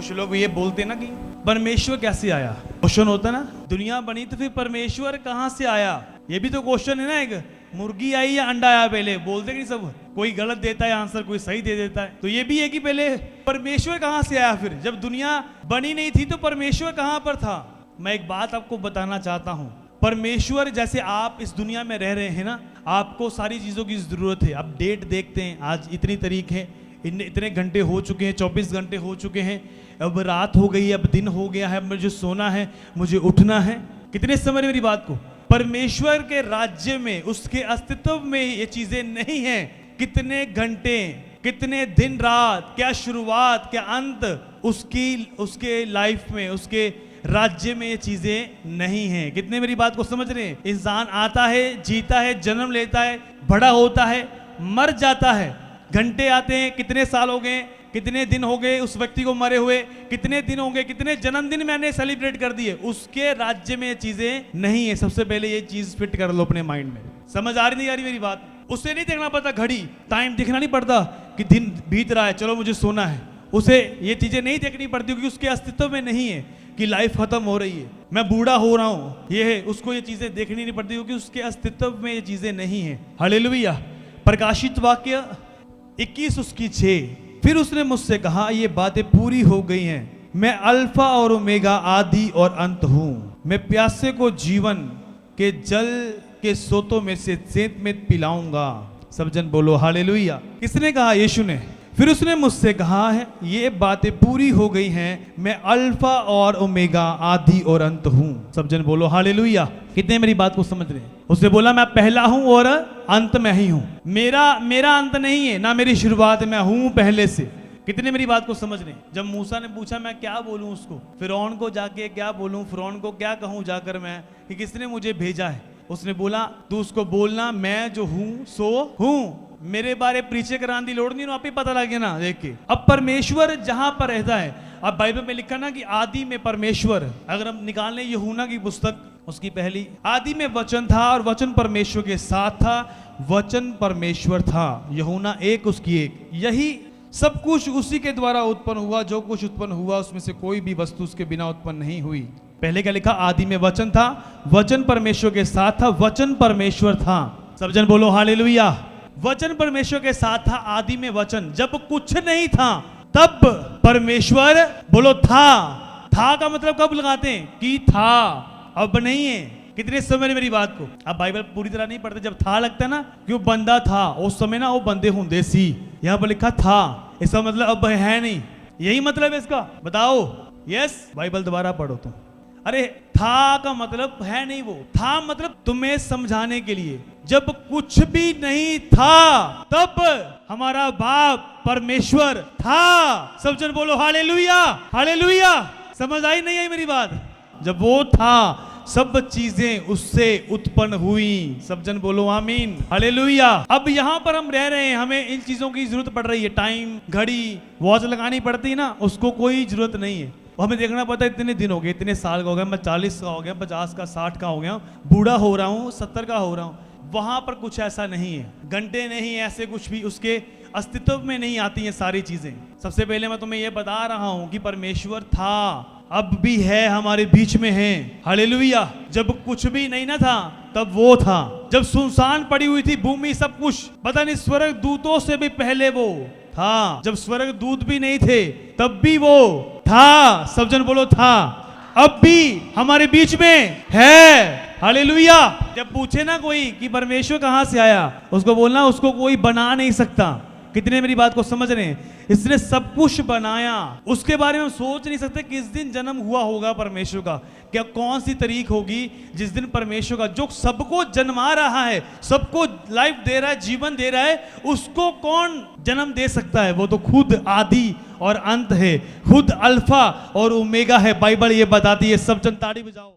कुछ लोग ये बोलते ना कि परमेश्वर कैसे आया। क्वेश्चन होता ना, दुनिया बनी तो फिर परमेश्वर कहाँ से आया। ये भी तो क्वेश्चन है ना, एक मुर्गी आई या अंडा आया पहले, बोलते नहीं सब। कोई गलत देता है आंसर, कोई सही दे देता है। तो ये भी है कि पहले परमेश्वर कहाँ से आया। फिर जब दुनिया बनी नहीं थी तो परमेश्वर कहाँ पर था। मैं एक बात आपको बताना चाहता हूँ, परमेश्वर जैसे आप इस दुनिया में रह रहे हैं ना, आपको सारी चीजों की जरूरत है। आप डेट देखते हैं, आज इतनी तारीख है, इतने घंटे हो चुके हैं, 24 घंटे हो चुके हैं, अब रात हो गई, अब दिन हो गया है, अब मुझे सोना है, मुझे उठना है। कितने समझ मेरी बात को। परमेश्वर के राज्य में, उसके अस्तित्व में ये चीजें नहीं है। कितने घंटे, कितने दिन रात, क्या शुरुआत क्या अंत, उसके लाइफ में, उसके राज्य में ये चीजें नहीं हैं। कितने मेरी बात को समझ रहे हैं। इंसान आता है, जीता है, जन्म लेता है, बड़ा होता है, मर जाता है। घंटे आते हैं, कितने साल हो गए, कितने दिन हो गए उस व्यक्ति को मरे हुए, कितने दिन हो गए, कितने जन्मदिन मैंने सेलिब्रेट कर दिए। उसके राज्य में ये चीजें नहीं है। सबसे पहले ये चीज फिट कर लो अपने माइंड में। समझ आ रही नहीं आ रही मेरी बात। उसे नहीं देखना पड़ता घड़ी, टाइम देखना नहीं पड़ता कि दिन बीत रहा है, चलो मुझे सोना है। उसे ये चीजें नहीं देखनी पड़ती क्योंकि उसके अस्तित्व में नहीं है कि लाइफ खत्म हो रही है, मैं बूढ़ा हो रहा हूं। ये है, उसको ये चीजें देखनी नहीं पड़ती क्योंकि उसके अस्तित्व में ये चीजें नहीं है। हालेलुया। प्रकाशित वाक्य 21 उसकी 6। फिर उसने मुझसे कहा, ये बातें पूरी हो गई हैं। मैं अल्फा और ओमेगा, आदि और अंत हूं। मैं प्यासे को जीवन के जल के सोतों में से सेंत में पिलाऊंगा। सब जन बोलो हालेलुया। किसने कहा? यीशु ने। फिर उसने मुझसे कहा है, ये बातें पूरी हो गई हैं। मैं अल्फा और ओमेगा, आदि और अंत हूं। सब जन बोलो हालेलुया। कितने मेरी बात को समझ रहे हैं। उसने बोला, मैं पहला हूं और अंत में ही हूं। मेरा अंत नहीं है, ना मेरी शुरुआत, मैं हूं पहले से। कितने मेरी बात को समझ रहे हैं। जब मूसा ने पूछा मैं क्या बोलूं उसको, फिरौन को जाके क्या बोलूं, फिरौन को क्या कहूं जाकर मैं कि किसने मुझे भेजा है। उसने बोला, तू उसको बोलना, मैं जो हूं सो हूं। मेरे बारे परीचय कराने की लोड़ नहीं, आप ही पता लगे ना देख के। अब परमेश्वर जहां पर रहता है, अब बाइबल में लिखा ना कि आदि में परमेश्वर। अगर हम निकाल लें यूहन्ना की पुस्तक, उसकी पहली, आदि में वचन था और वचन परमेश्वर के साथ था, वचन परमेश्वर था। यूहन्ना 1 उसकी 1। यही सब कुछ उसी के द्वारा उत्पन्न हुआ। जो कुछ उत्पन्न हुआ उसमें से कोई भी वस्तु उसके बिना उत्पन्न नहीं हुई। पहले क्या लिखा? आदि में वचन था, वचन परमेश्वर के साथ था, वचन परमेश्वर था। सब जन बोलो हालेलुया। वचन परमेश्वर के साथ था, आदि में वचन। जब कुछ नहीं था तब परमेश्वर बोलो था का मतलब कब लगाते हैं? कि था, अब नहीं है। कितने समय मेरी बात को। अब बाइबल पूरी तरह नहीं पढ़ते, जब था लगता है ना कि वो बंदा था उस समय ना, वो बंदे होंदे सी। यहाँ पर लिखा था, इसका मतलब अब है नहीं। यही मतलब है इसका, बताओ। यस, बाइबल दोबारा पढ़ो तुम। अरे था का मतलब है नहीं, वो था मतलब तुम्हें समझाने के लिए। जब कुछ भी नहीं था तब हमारा बाप परमेश्वर था। सब जन बोलो हालेलुया हालेलुया। समझ आई नहीं आई मेरी बात? जब वो था, सब चीजें उससे उत्पन्न हुई। सब जन बोलो आमीन हालेलुया। अब यहाँ पर हम रह रहे हैं, हमें इन चीजों की जरूरत पड़ रही है। टाइम, घड़ी, वॉच लगानी पड़ती है ना, उसको कोई जरूरत नहीं है। हमें देखना पड़ता है, इतने दिन हो गए, इतने साल का हो गया, मैं 40 का हो गया, 50 का, 60 का हो गया, बूढ़ा हो रहा हूँ, 70 का हो रहा हूँ। वहां पर कुछ ऐसा नहीं है। घंटे नहीं ऐसे कुछ भी उसके अस्तित्व में नहीं आती हैं सारी चीजें। सबसे पहले मैं तुम्हें यह बता रहा हूं कि परमेश्वर था, अब भी है, हमारे बीच में है। हालेलुया। जब कुछ भी नहीं ना था तब वो था। जब सुनसान पड़ी हुई थी भूमि, सब कुछ, पता नहीं स्वर्ग दूतों से भी पहले वो था। जब स्वर्ग दूत भी नहीं थे तब भी वो था। सब जन बोलो था। अब भी हमारे बीच में है। हालेलुया। जब पूछे ना कोई कि परमेश्वर कहां से आया, उसको बोलना उसको कोई बना नहीं सकता। कितने मेरी बात को समझ रहे हैं। इसने सब कुछ बनाया, उसके बारे में हम सोच नहीं सकते किस दिन जन्म हुआ होगा परमेश्वर का, क्या कौन सी तारीख होगी जिस दिन परमेश्वर का, जो सबको जन्मा रहा है, सबको लाइफ दे रहा है, जीवन दे रहा है, उसको कौन जन्म दे सकता है? वो तो खुद आदि और अंत है, खुद अल्फा और ओमेगा है। बाइबल ये बताती है। सब जन ताड़ी बजाओ।